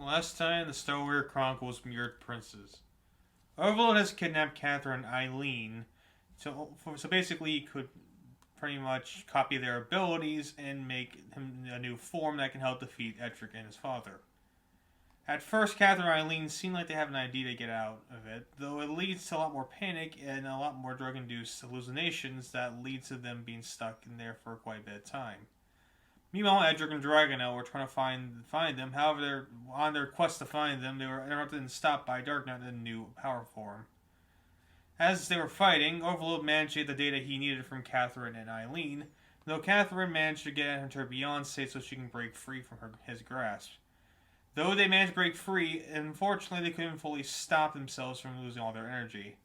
Last time, the Star Wars Chronicles mirrored princes. Overlord has kidnapped Catherine and Eileen, so basically he could pretty much copy their abilities and make him a new form that can help defeat Edrick and his father. At first, Catherine and Eileen seem like they have an idea to get out of it, though it leads to a lot more panic and a lot more drug-induced hallucinations that lead to them being stuck in there for quite a bit of time. Meanwhile, Edrick and Dragonel were trying to find them. However, on their quest to find them, they were interrupted and stopped by Dark Knight in a new power form. As they were fighting, Overlord managed to get the data he needed from Catherine and Eileen, though Catherine managed to get into her beyond state so she can break free from his grasp. Though they managed to break free, unfortunately they couldn't fully stop themselves from losing all their energy,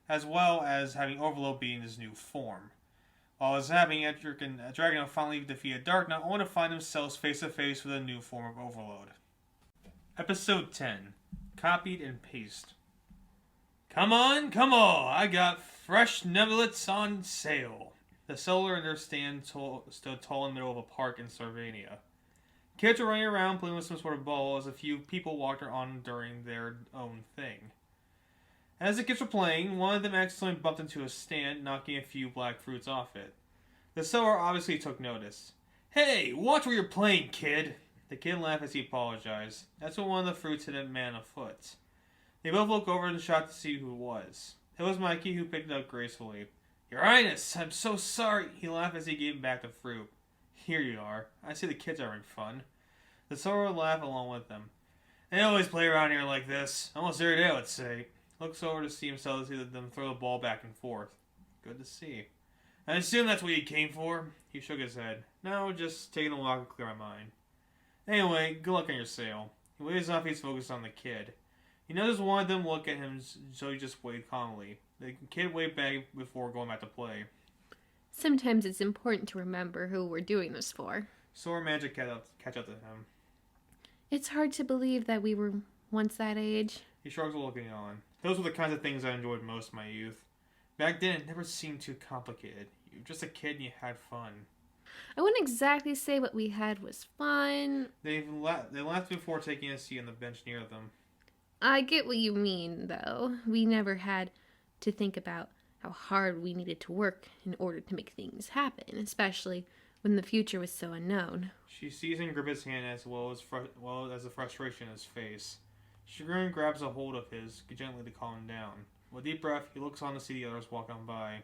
as well as having Overlord be in his new form. While it was happening, Edrick and Dragonel finally defeated Dark Knight, only to find themselves face to face with a new form of Overlord. Episode 10. Copied and Paste. Come on, I got fresh nuggets on sale. The seller in their stand stood tall in the middle of a park in Sarvania. Kids were running around playing with some sort of ball as a few people walked on during their own thing. As the kids were playing, one of them accidentally bumped into a stand, knocking a few black fruits off it. The seller obviously took notice. "Hey, watch where you're playing, kid!" The kid laughed as he apologized. That's when one of the fruits hit a man afoot. They both looked over and shot to see who it was. It was Mikey, who picked it up gracefully. "Your Highness, I'm so sorry," he laughed as he gave back the fruit. "Here you are. I see the kids are having fun." The seller laughed along with them. "They always play around here like this. Almost every day, I would say." Looks over to see himself to see them throw the ball back and forth. Good to see. "I assume that's what you came for?" He shook his head. "No, just taking a walk to clear my mind." "Anyway, good luck on your sale." He waves off, he's focused on the kid. He noticed one of them look at him, so he just waved calmly. The kid waved back before going back to play. Sometimes it's important to remember who we're doing this for. Sora managed to catch up to him. It's hard to believe that we were once that age. He shrugs while looking on. Those were the kinds of things I enjoyed most in my youth. Back then, it never seemed too complicated. You were just a kid and you had fun. I wouldn't exactly say what we had was fun. They laughed before taking a seat on the bench near them. I get what you mean, though. We never had to think about how hard we needed to work in order to make things happen, especially when the future was so unknown. She sees him grip his hand as well as the frustration in his face. Chagrin grabs a hold of his, gently to calm him down. With a deep breath, he looks on to see the others walk on by.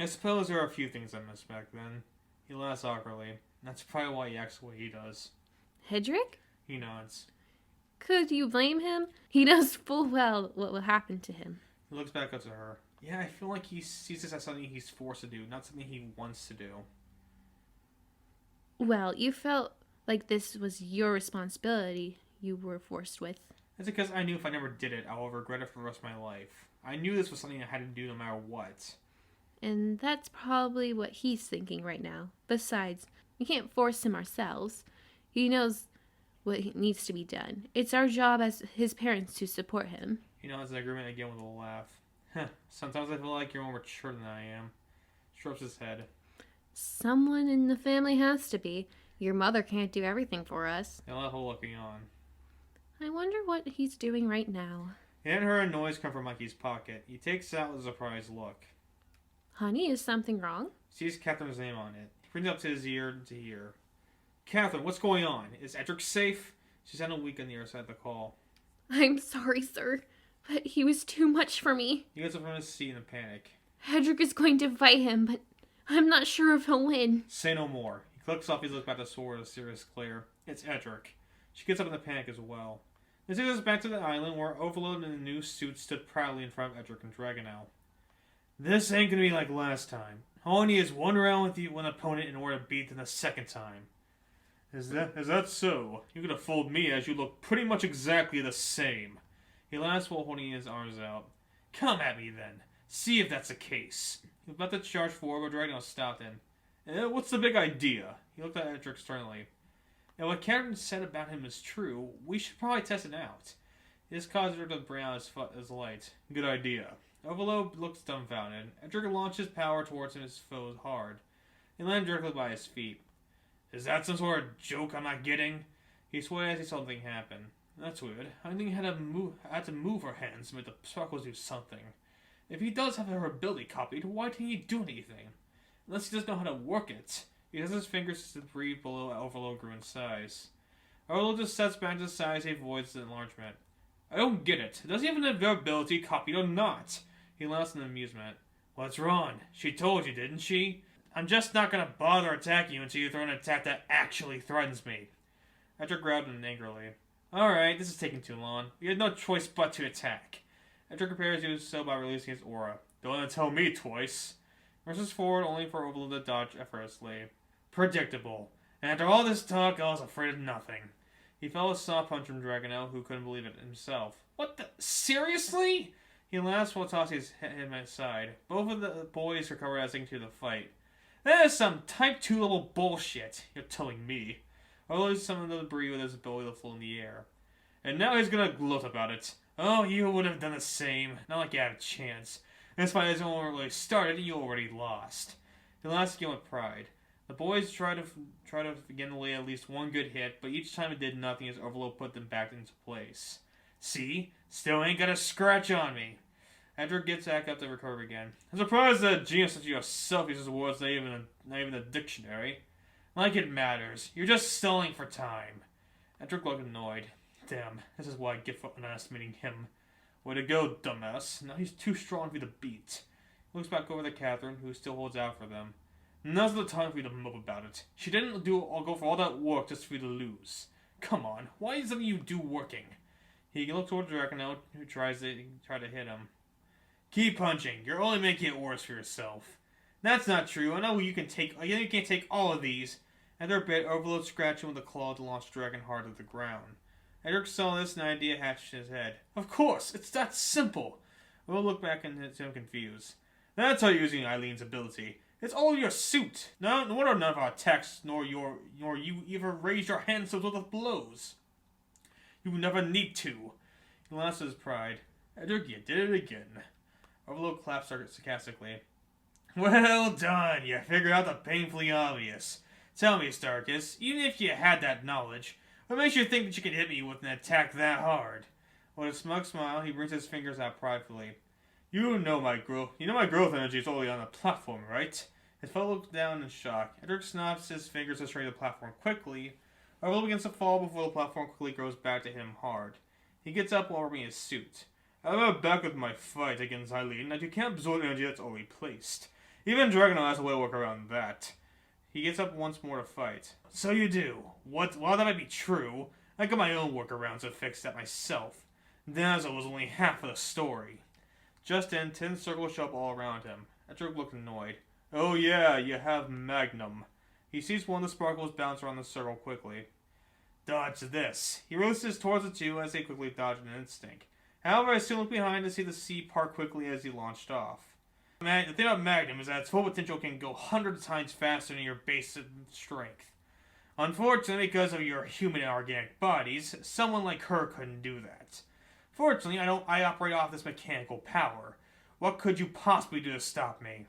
"I suppose there are a few things I missed back then." He laughs awkwardly. That's probably why he acts the way he does. Hedrick? He nods. Could you blame him? He knows full well what will happen to him. He looks back up to her. Yeah, I feel like he sees this as something he's forced to do, not something he wants to do. Well, you felt like this was your responsibility you were forced with. That's because I knew if I never did it, I will regret it for the rest of my life. I knew this was something I had to do no matter what. And that's probably what he's thinking right now. Besides, we can't force him ourselves. He knows what needs to be done. It's our job as his parents to support him. He nods in agreement again with a laugh. Sometimes I feel like you're more mature than I am. Strokes his head. Someone in the family has to be. Your mother can't do everything for us. They laugh while looking on. I wonder what he's doing right now. He hadn't heard a noise come from Mikey's pocket. He takes it out with a surprised look. Honey, is something wrong? Sees Catherine's name on it. He brings it up to his ear to hear. "Catherine, what's going on? Is Edric safe?" She sounded weak on the other side of the call. I'm sorry, sir, but he was too much for me. He gets up from his seat in a panic. Hedrick is going to fight him, but I'm not sure if he'll win. Say no more. He clicks off his look back to Sora with a serious glare. It's Edric. She gets up in a panic as well. This takes us back to the island where Overlord in a new suit stood proudly in front of Edric and Dragonel. "This ain't gonna be like last time. All I need is one round with you one opponent in order to beat them the second time." Is that so? You're gonna fold me as you look pretty much exactly the same." He laughs while holding his arms out. "Come at me then. See if that's the case." He was about to charge forward, but Dragonel stopped him. What's the big idea?" He looked at Edric sternly. "If what Catherine said about him is true, we should probably test it out." This caused Edric to bring out his light. "Good idea." Overlord looks dumbfounded. Edric launched his power towards his foes hard. He landed directly by his feet. "Is that some sort of joke I'm not getting?" He swayed as he saw something happen. That's weird. I think I had to move her hands to make the sparkles do something. If he does have her ability copied, why didn't he do anything? Unless he doesn't know how to work it. He has his fingers to breathe below Overload grew in size. Overload just sets back to the size he avoids the enlargement. I don't get it. Does he have an ability copied or not? He laughs in amusement. What's wrong? She told you, didn't she? I'm just not gonna bother attacking you until you throw an attack that actually threatens me. Edrick grabbed him angrily. Alright, this is taking too long. We had no choice but to attack. Edrick prepares to do so by releasing his aura. Don't want to tell me twice. Rushes forward only for Overload to dodge effortlessly. Predictable. And after all this talk, I was afraid of nothing. He felt a soft punch from Dragonel, who couldn't believe it himself. What the? Seriously? He laughs while tossing him aside. Both of the boys recover as they continue the fight. That is some Type 2 level bullshit. You're telling me. Overload summoned the debris with his ability to float in the air. And now he's gonna gloat about it. Oh, you would have done the same. Not like you had a chance. This fight hasn't really started, and you already lost. He laughs again with pride. The boys try to begin to lay at least one good hit, but each time it did nothing as Overload put them back into place. See? Still ain't got a scratch on me. Edrick gets back up to recover again. I'm surprised that genius such yourself uses words not even a dictionary. Like it matters. You're just stalling for time. Edrick looked annoyed. Damn, this is what I get for underestimating him. Way to go, dumbass. Now he's too strong for you to beat. He looks back over to Catherine, who still holds out for them. Now's the time for you to mope about it. She didn't go for all that work just for you to lose. Come on, why isn't you do working? He looks toward Dragonel, who tries to hit him. Keep punching. You're only making it worse for yourself. That's not true. I know you can't take all of these. After a bit, Overload scratched him with a claw to launch Dragon hard to the ground. Edrick saw this and an idea hatched in his head. Of course, it's that simple. Overload looked back and him confused. That's how you're using Eileen's ability. It's all your suit. No wonder none of our attacks, nor you even raised your hands to the blows. You never need to. He lost his pride. Edrick, you did it again. Overload claps sarcastically. Well done. You figured out the painfully obvious. Tell me, Starkus, even if you had that knowledge, what makes you think that you could hit me with an attack that hard? With a smug smile, he brings his fingers out pridefully. You know my growth energy is only on the platform, right? His fellow looks down in shock. Edrick snaps his fingers to straight the platform quickly. Overload begins to fall before the platform quickly grows back to hit him hard. He gets up while rubbing his suit. I'm back with my fight against Eileen, and you can't absorb energy that's already placed. Even Dragonel has a way to work around that. He gets up once more to fight. So you do. While that might be true, I got my own workarounds to fix that myself. That was only half of the story. Just then, 10 circles show up all around him. Edrick looked annoyed. Oh yeah, you have Magnum. He sees one of the sparkles bounce around the circle quickly. Dodge this. He releases towards the two as they quickly dodge an instinct. However, I still look behind to see the sea part quickly as he launched off. The thing about Magnum is that its full potential can go hundreds of times faster than your base strength. Unfortunately, because of your human and organic bodies, someone like her couldn't do that. Fortunately, I operate off this mechanical power. What could you possibly do to stop me?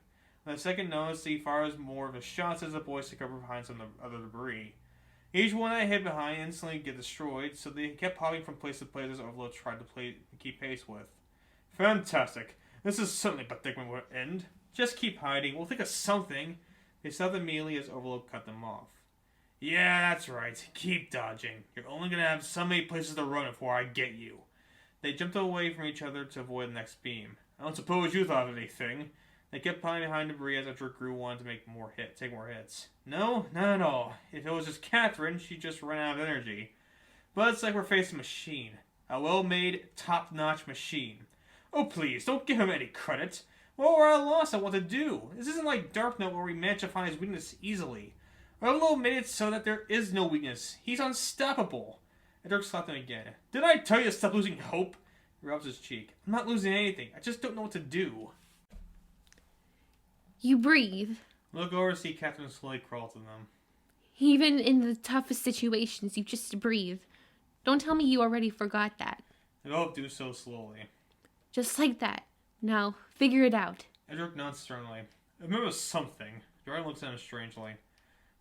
On the second notice, he fires more of his shots as the boys take cover behind some other debris. Each one I hit behind instantly get destroyed, so they kept popping from place to place as Overload tried to keep pace with. Fantastic. This is certainly a predicament will end. Just keep hiding. We'll think of something. They stopped immediately as Overload cut them off. Yeah, that's right. Keep dodging. You're only going to have so many places to run before I get you. They jumped away from each other to avoid the next beam. I don't suppose you thought of anything. They kept piling behind debris as Edrick grew wanted to take more hits. No, not at all. If it was just Catherine, she'd just run out of energy. But it's like we're facing a machine. A well-made, top-notch machine. Oh please, don't give him any credit. What were I lost at what to do? This isn't like Dark Knight where we manage to find his weakness easily. Overload made it so that there is no weakness. He's unstoppable. Edrick slapped him again. Did I tell you to stop losing hope? He rubs his cheek. I'm not losing anything. I just don't know what to do. You breathe. Look over to see Catherine slowly crawl to them. Even in the toughest situations, you just breathe. Don't tell me you already forgot that. They both do so slowly. Just like that. Now, figure it out. Edrick nods sternly. I remember something. Jordan looks at him strangely.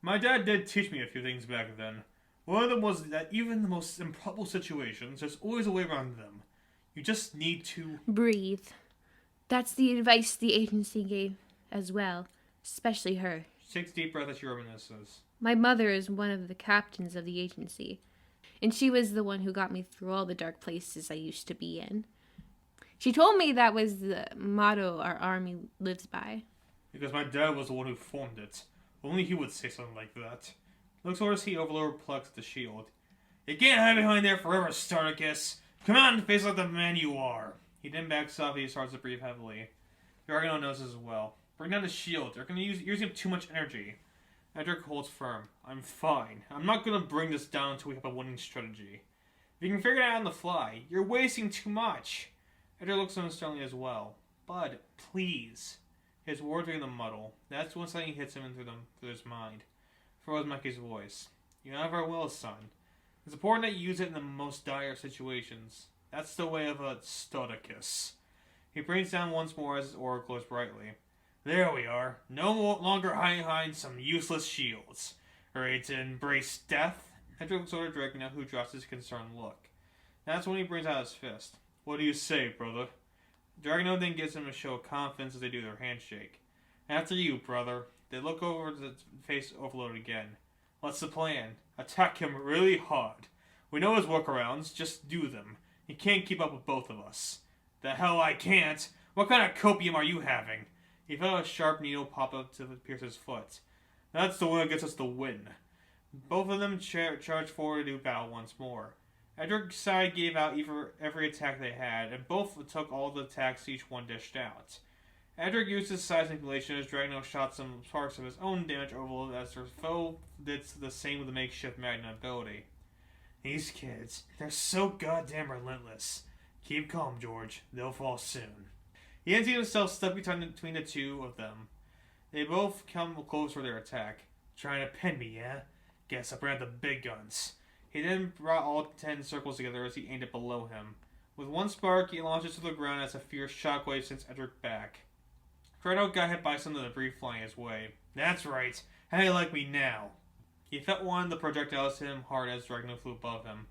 My dad did teach me a few things back then. One of them was that even in the most improbable situations, there's always a way around them. You just need to Breathe. That's the advice the agency gave as well, especially her. take a deep breath as she reminisces. My mother is one of the captains of the agency, and she was the one who got me through all the dark places I used to be in. She told me that was the motto our army lives by. Because my dad was the one who formed it. Only he would say something like that. Looks over to see Overlord plucks the shield. You can't hide behind there forever, Starticus. Come out and face like the man you are. He then backs off and he starts to breathe heavily. Dragonel knows as well. Bring down the shield. They're using up too much energy. Edrick holds firm. I'm fine. I'm not going to bring this down until we have a winning strategy. If you can figure it out on the fly, you're wasting too much. Edrick looks at him sternly as well. Bud, please. His words are in the muddle. That's when something hits him through his mind. Froze Mackey's voice. You have our will, son. It's important that you use it in the most dire situations. That's the way of a Stoticus. He breathes down once more as his aura glows brightly. There we are. No longer hiding behind some useless shields. Ready to embrace death? Edrick looks over at Dragonel, who drops his concerned look. That's when he brings out his fist. What do you say, brother? Dragonel then gives him a show of confidence as they do their handshake. After you, brother. They look over to face Overload again. What's the plan? Attack him really hard. We know his workarounds, just do them. He can't keep up with both of us. The hell I can't! What kind of copium are you having? He felt a sharp needle pop up to pierce his foot. That's the one that gets us the win. Both of them charged forward to do battle once more. Edrick's side gave out every attack they had, and both took all the attacks each one dished out. Edrick used his size manipulation as Dragonel shot some sparks of his own damage overload as their foe did the same with the makeshift Magnum ability. These kids, they're so goddamn relentless. Keep calm, George. They'll fall soon. He emptied himself stuck between the two of them. They both come close for their attack. Trying to pin me, yeah? Guess I brought out the big guns. He then brought all 10 circles together as he aimed it below him. With one spark, he launched it to the ground as a fierce shockwave sends Edrick back. Dragonel got hit by some of the debris flying his way. That's right. How do you like me now? He felt one of the projectiles hit him hard as Dragonel flew above him.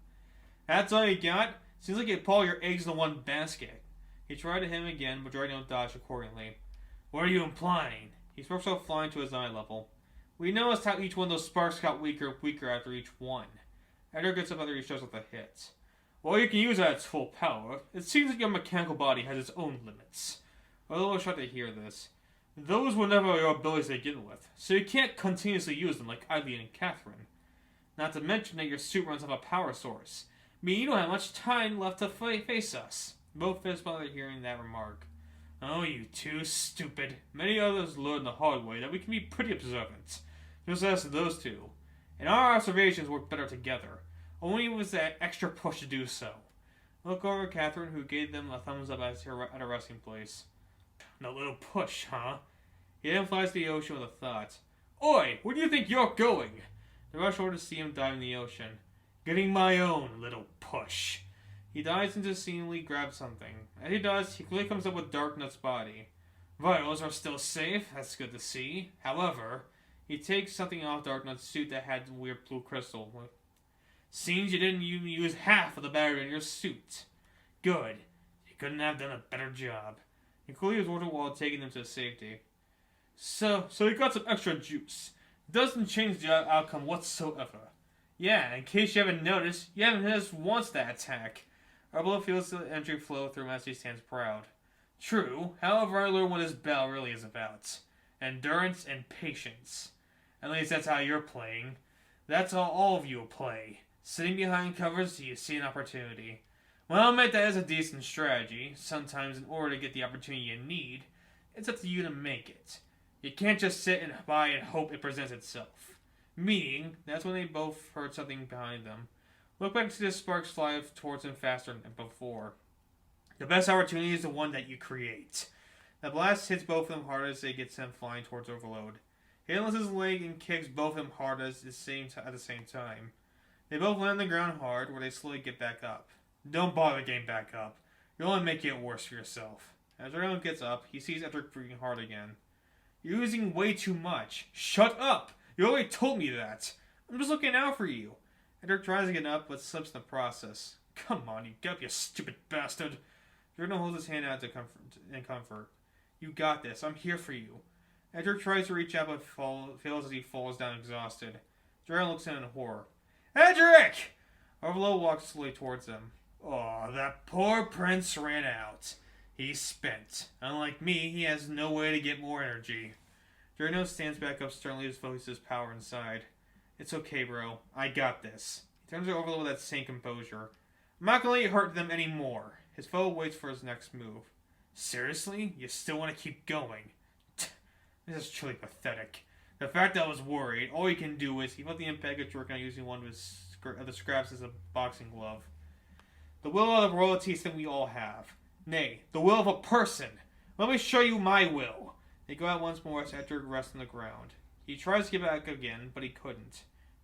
That's all you got? Seems like you put all your eggs in one basket. He tried to hit him again, but Dragonel dodged accordingly. What are you implying? He sparks off flying to his eye level. We noticed how each one of those sparks got weaker and weaker after each one. Edrick gets up after he shows with a hit. Well, you can use that at its full power. It seems like your mechanical body has its own limits. Although I was shocked to hear this. Those were never your abilities to begin with, so you can't continuously use them like Eileen and Catherine. Not to mention that your suit runs off a power source, meaning you don't have much time left to face us. Both fist bumped hearing that remark. Oh, you too stupid. Many others learned the hard way that we can be pretty observant. Just as those two. And our observations work better together. Only with that extra push to do so. Look over at Catherine, who gave them a thumbs up at a resting place. No little push, huh? He then flies to the ocean with a thought. Oi, where do you think you're going? They rush over to see him dive in the ocean. Getting my own little push. He dives into seemingly grabs something. As he does, he quickly comes up with Darknut's body. Vitals are still safe, that's good to see. However, he takes something off Darknut's suit that had weird blue crystal. Seems you didn't even use half of the battery in your suit. Good. You couldn't have done a better job. He quickly was ordered while taking them to safety. So you got some extra juice. Doesn't change the outcome whatsoever. Yeah, in case you haven't noticed, you haven't hit us once that attack. Arbolo feels the energy flow through him as he stands proud. True, however, I learned what this battle really is about. Endurance and patience. At least that's how you're playing. That's how all of you play. Sitting behind covers till you see an opportunity. Well, I'll admit that is a decent strategy. Sometimes in order to get the opportunity you need, it's up to you to make it. You can't just sit and by and hope it presents itself. Meaning, that's when they both heard something behind them. Look back to the sparks fly towards them faster than before. The best opportunity is the one that you create. The blast hits both of them hard as they get sent flying towards Overload. He lifts his leg and kicks both of them hard at the same time. They both land on the ground hard, where they slowly get back up. Don't bother getting back up. You'll only make it worse for yourself. As Dragonel gets up, he sees Edrick breathing hard again. You're using way too much. Shut up! You already told me that. I'm just looking out for you. Edric tries to get up, but slips in the process. Come on, you get up, you stupid bastard. Dragonel holds his hand out in comfort. You got this. I'm here for you. Edric tries to reach out, but fails as he falls down exhausted. Dragonel looks in horror. Edric! Overload walks slowly towards him. Oh, that poor prince ran out. He's spent. Unlike me, he has no way to get more energy. Dragonel stands back up sternly as focuses his power inside. It's okay, bro. I got this. He turns to Overload with that same composure. I'm not gonna let you hurt them anymore. His foe waits for his next move. Seriously? You still want to keep going? This is truly pathetic. The fact that I was worried, all he can do is he felt the impact of Dragonel using one of the scraps as a boxing glove. The will of royalty is something we all have. Nay, the will of a person. Let me show you my will. They go out once more as Edric rests on the ground. He tries to get back again, but he couldn't.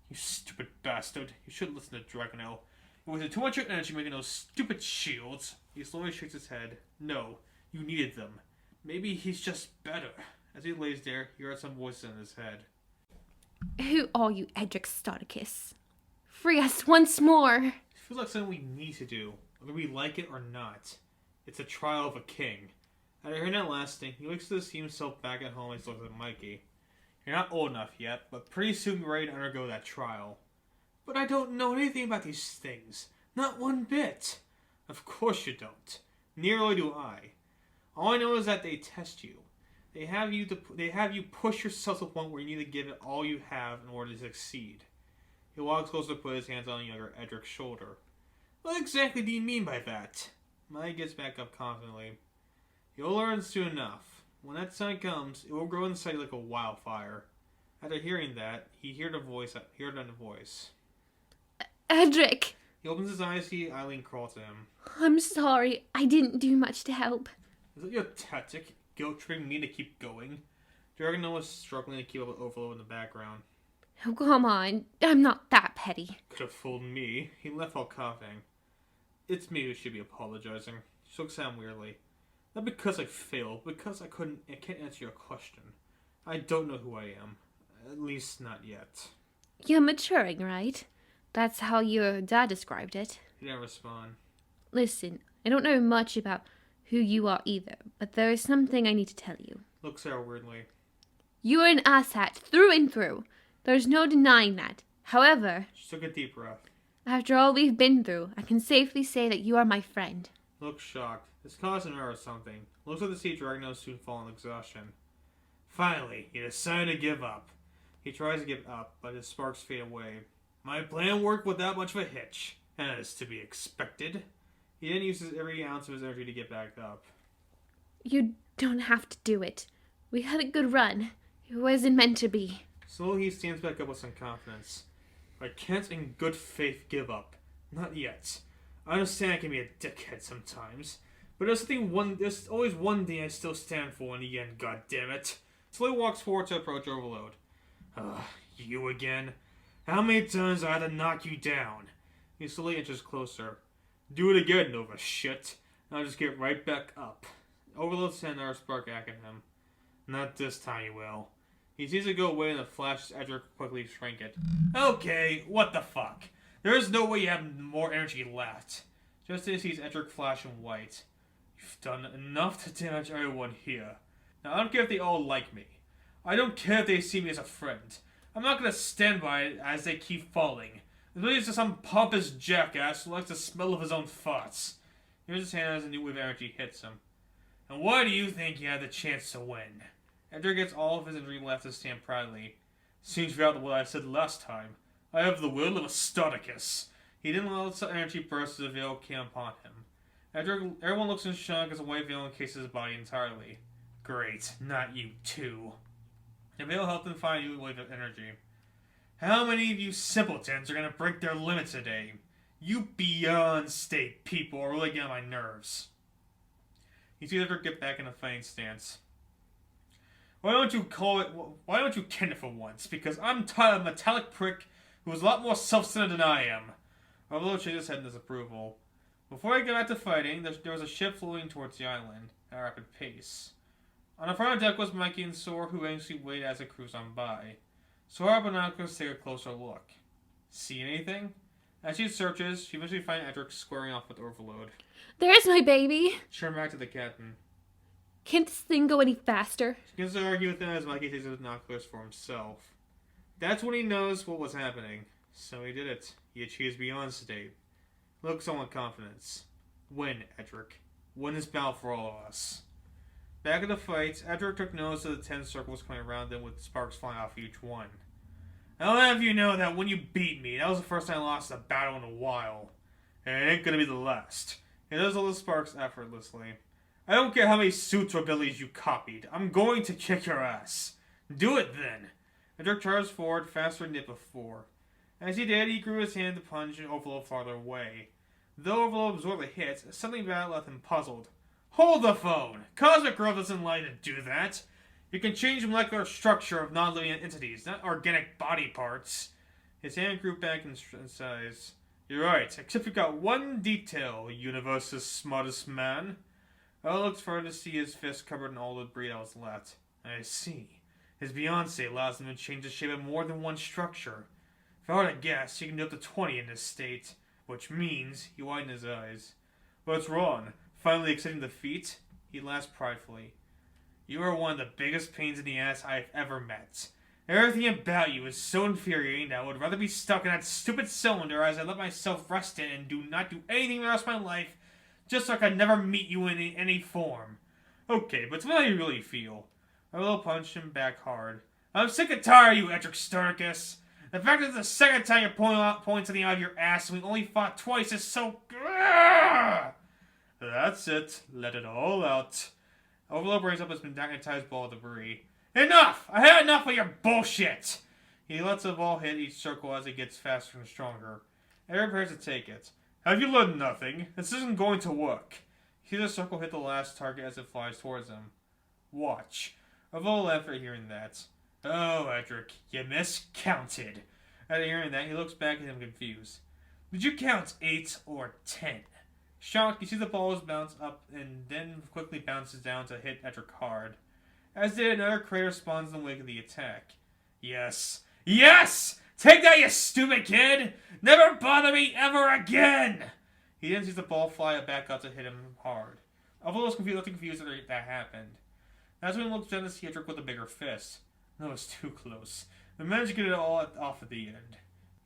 You stupid bastard. You should listen to Dragonel. It wasted too much energy making those stupid shields. He slowly shakes his head. No, you needed them. Maybe he's just better. As he lays there, he hears some voices in his head. Who are you, Edric Starticus? Free us once more! It feels like something we need to do, whether we like it or not. It's a trial of a king. After hearing that last thing, he looks to see himself back at home and looks at Mikey. You're not old enough yet, but pretty soon you're ready to undergo that trial. But I don't know anything about these things. Not one bit. Of course you don't. Nearly do I. All I know is that they test you. They have you push yourself to the point where you need to give it all you have in order to succeed. He walks closer to put his hands on younger Edric's shoulder. What exactly do you mean by that? Mike gets back up confidently. You'll learn soon enough. When that time comes, it will grow inside you like a wildfire. After hearing that, he heard a voice. Edric! He opens his eyes to see Eileen crawl to him. I'm sorry, I didn't do much to help. Is that your tactic? Guilt-tripping me to keep going? Dragonel was struggling to keep up with Overload in the background. Oh, come on. I'm not that petty. Could have fooled me. He left while coughing. It's me who should be apologizing. She looks at him weirdly. Not because I failed, because I can't answer your question. I don't know who I am. At least not yet. You're maturing, right? That's how your dad described it. He didn't respond. Listen, I don't know much about who you are either, but there is something I need to tell you. Looks at her weirdly. You're an asshat through and through. There's no denying that. However, She took a deep breath. after all we've been through, I can safely say that you are my friend. Looks shocked. This caused an error or something. Looks up to see Dragonel soon fall in exhaustion. Finally, he decided to give up. He tries to give up, but his sparks fade away. My plan worked without much of a hitch, as to be expected. He didn't use every ounce of his energy to get back up. You don't have to do it. We had a good run. It wasn't meant to be. Slowly, he stands back up with some confidence. I can't in good faith give up. Not yet. I understand I can be a dickhead sometimes, but there's always one thing I still stand for in the end, goddammit. Slowly walks forward to approach Overload. You again? How many times I had to knock you down? He slowly inches closer. Do it again, Nova shit. I'll just get right back up. Overload sent our spark at him. Not this time, you will. He sees it go away and the flash Edric quickly shrank it. Okay, what the fuck? There is no way you have more energy left. Just as he sees Edric flash in white. You've done enough to damage everyone here. Now I don't care if they all like me. I don't care if they see me as a friend. I'm not gonna stand by it as they keep falling. It leads to some pompous jackass who likes the smell of his own farts. He raises his hand as a new wave of energy hits him. And why do you think you had the chance to win? Edric gets all of his energy left to stand proudly. Seems to what I said last time. I have the will of a Starticus. He didn't let the energy burst as the veil came upon him. Everyone looks in shock as a white veil encases his body entirely. Great, not you too. The veil helped him find a new wave of energy. How many of you simpletons are going to break their limits today? You beyond state people are really getting on my nerves. You see Edric get back in a fighting stance. Why don't you ken it for once? Because I'm tired of a metallic prick who is a lot more self-centered than I am. Overload shakes his head in disapproval. Before I get back to fighting, there was a ship floating towards the island at a rapid pace. On the front deck was Mikey and Sora, who anxiously waited as it cruised on by. Sora and binoculars take a closer look. See anything? As she searches, she eventually finds Edric squaring off with Overload. There's my baby! She turned back to the captain. Can't this thing go any faster? She begins to argue with him as Mikey takes his binoculars for himself. That's when he knows what was happening. So he did it. He achieved beyond state. Looks on with confidence. Win, Edric. Win this battle for all of us. Back in the fight, Edric took notice of the 10 circles coming around them with sparks flying off each one. I'll have you know that when you beat me, that was the first time I lost a battle in a while. And it ain't gonna be the last. He does all the sparks effortlessly. I don't care how many suits or abilities you copied. I'm going to kick your ass. Do it then. Edric charged forward faster than before. As he did, he grew his hand to punch and Overload farther away. Though Overload absorbed the hit, something about it left him puzzled. Hold the phone! Cosmic growth doesn't allow you to do that. You can change the molecular structure of non-living entities, not organic body parts. His hand grew back in size. You're right, except you got one detail, universe's smartest man. I looked further to see his fist covered in all the debris that was left. I see. His Beyonce allows him to change the shape of more than one structure. If I were to guess, he can do up to 20 in this state, which means he widened his eyes. What's wrong? Finally accepting defeat? He laughed pridefully. You are one of the biggest pains in the ass I've ever met. Everything about you is so infuriating that I would rather be stuck in that stupid cylinder as I let myself rest in and do not do anything the rest of my life, just so I could never meet you in any form. Okay, but tell me how you really feel. I will punch him back hard. I'm sick and tired of you, Edric Starkus. The fact that it's the second time you're pulling something out of your ass and we only fought twice is so... That's it. Let it all out. Overload brings up his magnetized ball of debris. Enough! I had enough of your bullshit! He lets the ball hit each circle as it gets faster and stronger. Eric prepares to take it. Have you learned nothing? This isn't going to work. He sees the circle hit the last target as it flies towards him. Watch. Overload laughed at hearing that. Oh, Edric, you miscounted. After hearing that, he looks back at him confused. Did you count 8 or 10? Shocked, you see the balls bounce up and then quickly bounces down to hit Edric hard. As did another crater spawns in the wake of the attack. Yes! Yes! Take that, you stupid kid! Never bother me ever again! He then sees the ball fly back up to hit him hard. Overload was confused that that happened. That's when he looks down to see Edric with a bigger fist. That was too close. But managed to get it all off at the end.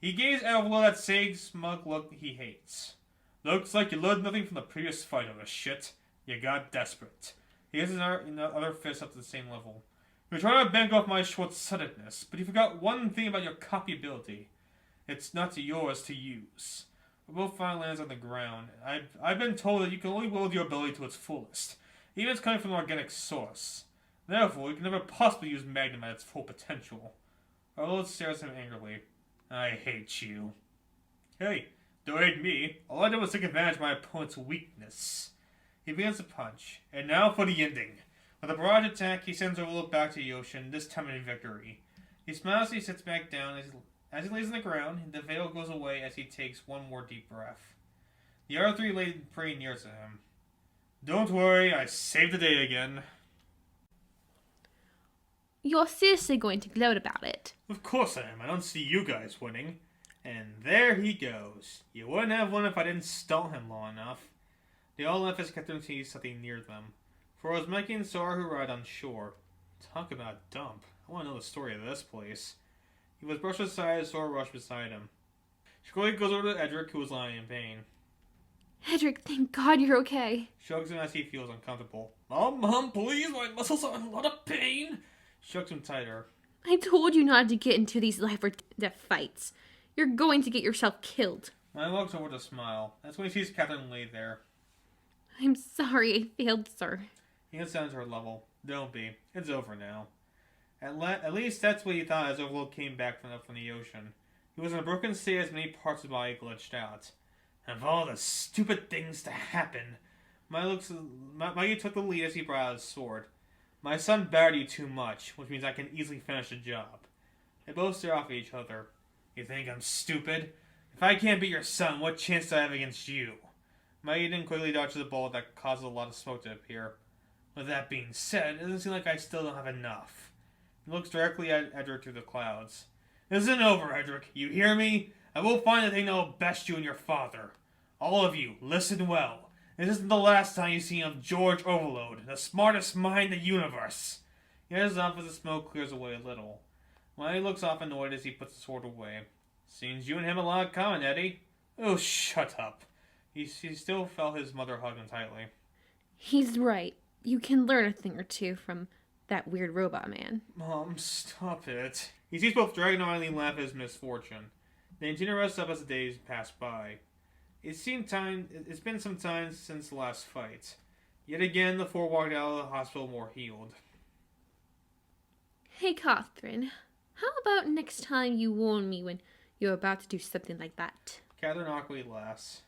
He gazed at Overload that same smug look he hates. Looks like you learned nothing from the previous fight of the shit. You got desperate. He has another fist up to the same level. You're trying to bank off my short-sightedness, but you forgot one thing about your copy ability. It's not yours to use. We both finally lands on the ground. I've been told that you can only wield your ability to its fullest, even if it's coming from an organic source. Therefore, you can never possibly use Magnum at its full potential. Overload stares at him angrily. I hate you. Hey, don't hate me. All I did was take advantage of my opponent's weakness. He begins to punch. And now for the ending. With a barrage attack, he sends Overload back to the ocean, this time in victory. He smiles as he sits back down. As he lays on the ground, the veil goes away as he takes one more deep breath. The other three lay pretty near to him. Don't worry, I saved the day again. You're seriously going to gloat about it? Of course I am. I don't see you guys winning. And there he goes. You wouldn't have won if I didn't stall him long enough. They all left as Catherine sees something near them. For it was Mikey and Sora who arrived on shore. Talk about a dump. I want to know the story of this place. He was brushed aside as Sora rushed beside him. She quickly goes over to Edric, who was lying in pain. Edric, thank God you're okay. Shrugs him as he feels uncomfortable. Mom, please, my muscles are in a lot of pain. Shugs him tighter. I told you not to get into these life or death fights. You're going to get yourself killed. Mike walks over to smile. That's when he sees Catherine lay there. I'm sorry I failed, sir. He gets down to her level. Don't be. It's over now. At least that's what he thought as Overload came back from the ocean. He was in a broken state as many parts of his body glitched out. And of all the stupid things to happen, Mikey took the lead as he brought out his sword. My son battered you too much, which means I can easily finish the job. They both stare off at each other. You think I'm stupid? If I can't beat your son, what chance do I have against you? Mikey then quickly dodges the ball that causes a lot of smoke to appear. With that being said, it doesn't seem like I still don't have enough. He looks directly at Edric through the clouds. This isn't over, Edric. You hear me? I will find the thing that will best you and your father. All of you, listen well. This isn't the last time you see of George Overload, the smartest mind in the universe. He heads off as the smoke clears away a little. He looks off annoyed as he puts the sword away. Seems you and him a lot in common, Eddie. Oh, shut up. He still felt his mother hug him tightly. He's right. You can learn a thing or two from that weird robot man. Mom, stop it. He sees both Dragonel and Eileen laugh at his misfortune. They continue to rest up as the days pass by. It's been some time since the last fight. Yet again, the four walked out of the hospital more healed. Hey, Catherine. How about next time you warn me when you're about to do something like that? Catherine awkwardly laughs.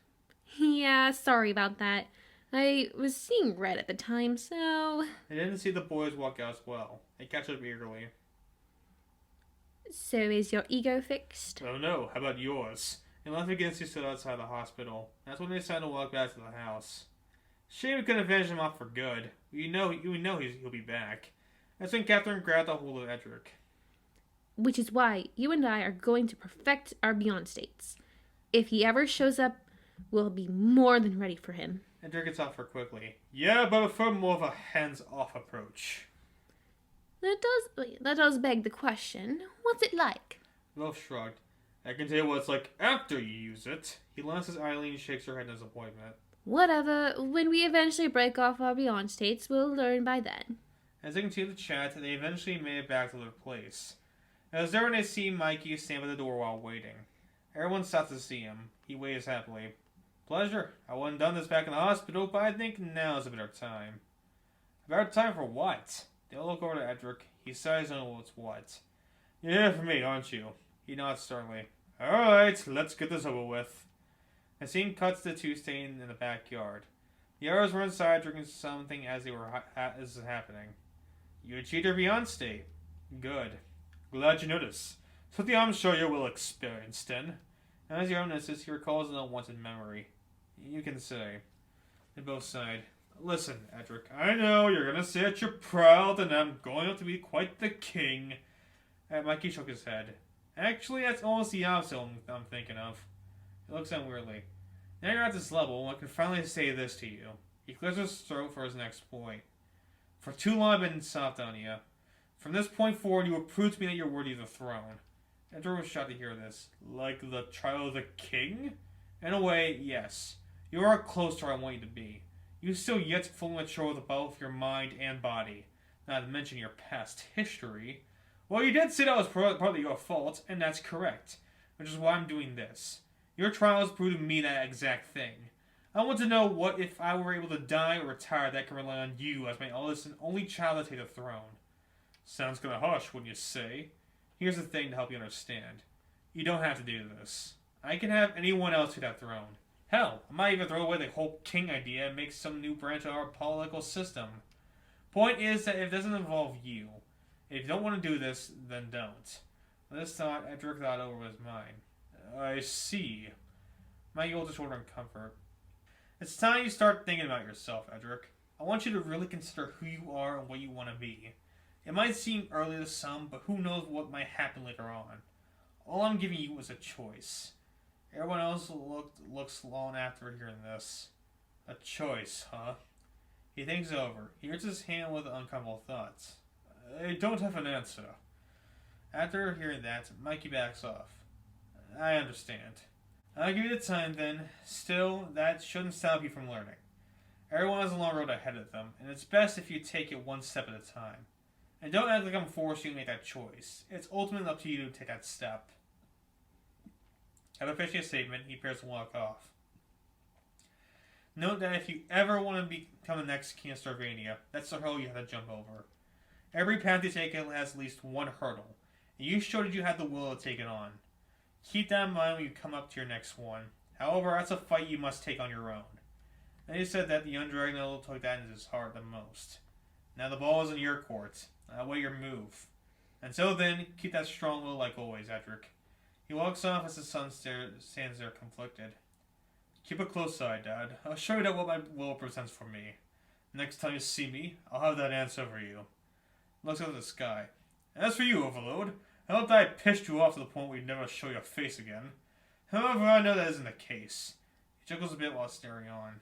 Yeah, sorry about that. I was seeing red at the time, so... They didn't see the boys walk out as well. They catch up eagerly. So is your ego fixed? Oh no, how about yours? And left against you stood outside the hospital. That's when they decided to walk back to the house. Shame we couldn't finish him off for good. You know he'll be back. That's when Catherine grabbed a hold of Edrick. Which is why you and I are going to perfect our beyond states. If he ever shows up, we'll be more than ready for him. Edrick gets off her quickly. Yeah, but I prefer more of a hands-off approach. That does beg the question. What's it like? Wolf shrugged. I can tell you what it's like after you use it. He glances at Eileen and shakes her head in disappointment. Whatever. When we eventually break off our beyond states, we'll learn by then. As they continue to chat, they eventually made it back to their place. As there when they see Mikey stand by the door while waiting. Everyone stops to see him. He waves happily. Pleasure. I wouldn't have done this back in the hospital, but I think now is a better time. A better time for what? They all look over to Edrick. He sighs and knows what's what. You're here for me, aren't you? He nods sternly. Alright, let's get this over with. The scene cuts to two staying in the backyard. The others were inside drinking something as this was happening. You achieved your beyond state. Good. Glad you noticed. Something I'm sure you will experience then. And as your own notices, he recalls an unwanted memory. You can say. They both sighed. Listen, Edrick, I know you're gonna say that you're proud and I'm going up to be quite the king. Mikey shook his head. Actually, that's almost the opposite I'm thinking of. He looks at him weirdly. Now you're at this level, I can finally say this to you. He clears his throat for his next point. For too long I've been soft on you. From this point forward, you will prove to me that you're worthy of the throne. Edrick was shocked to hear this. Like the trial of the king? In a way, yes. You are close to where I want you to be. You still yet to fully mature with both your mind and body. Not to mention your past history. Well, you did say that was partly your fault, and that's correct. Which is why I'm doing this. Your trial has proved to me that exact thing. I want to know what if I were able to die or retire that can rely on you as my eldest and only child to take the throne. Sounds kinda harsh, wouldn't you say? Here's the thing to help you understand. You don't have to do this. I can have anyone else take that throne. Hell, I might even throw away the whole king idea and make some new branch of our political system. Point is that it doesn't involve you. If you don't want to do this, then don't. This thought, Edrick thought over his mind. I see. Mikey holds his shoulder in comfort. It's time you start thinking about yourself, Edrick. I want you to really consider who you are and what you want to be. It might seem early to some, but who knows what might happen later on. All I'm giving you is a choice. Everyone else looks long after hearing this. A choice, huh? He thinks over. He hurts his hand with uncomfortable thoughts. I don't have an answer. After hearing that, Mikey backs off. I understand. I'll give you the time then. Still, that shouldn't stop you from learning. Everyone has a long road ahead of them, and it's best if you take it one step at a time. And don't act like I'm forcing you to make that choice. It's ultimately up to you to take that step. After finishing a statement, he prepares to walk off. Note that if you ever want to become the next king of Starvania, that's the hurdle you have to jump over. Every path you take has at least one hurdle, and you showed that you had the will to take it on. Keep that in mind when you come up to your next one. However, that's a fight you must take on your own. And he said that the young Dragonel took that into his heart the most. Now the ball is in your court. Await your move. Until then, keep that strong will like always, Edrick. He walks off as the sun stands there conflicted. Keep a close eye, Dad. I'll show you that what my will represents for me. Next time you see me, I'll have that answer for you. Looks up at the sky. As for you, Overload, I hope that I pissed you off to the point where you'd never show your face again. However, I know that isn't the case. He chuckles a bit while staring on.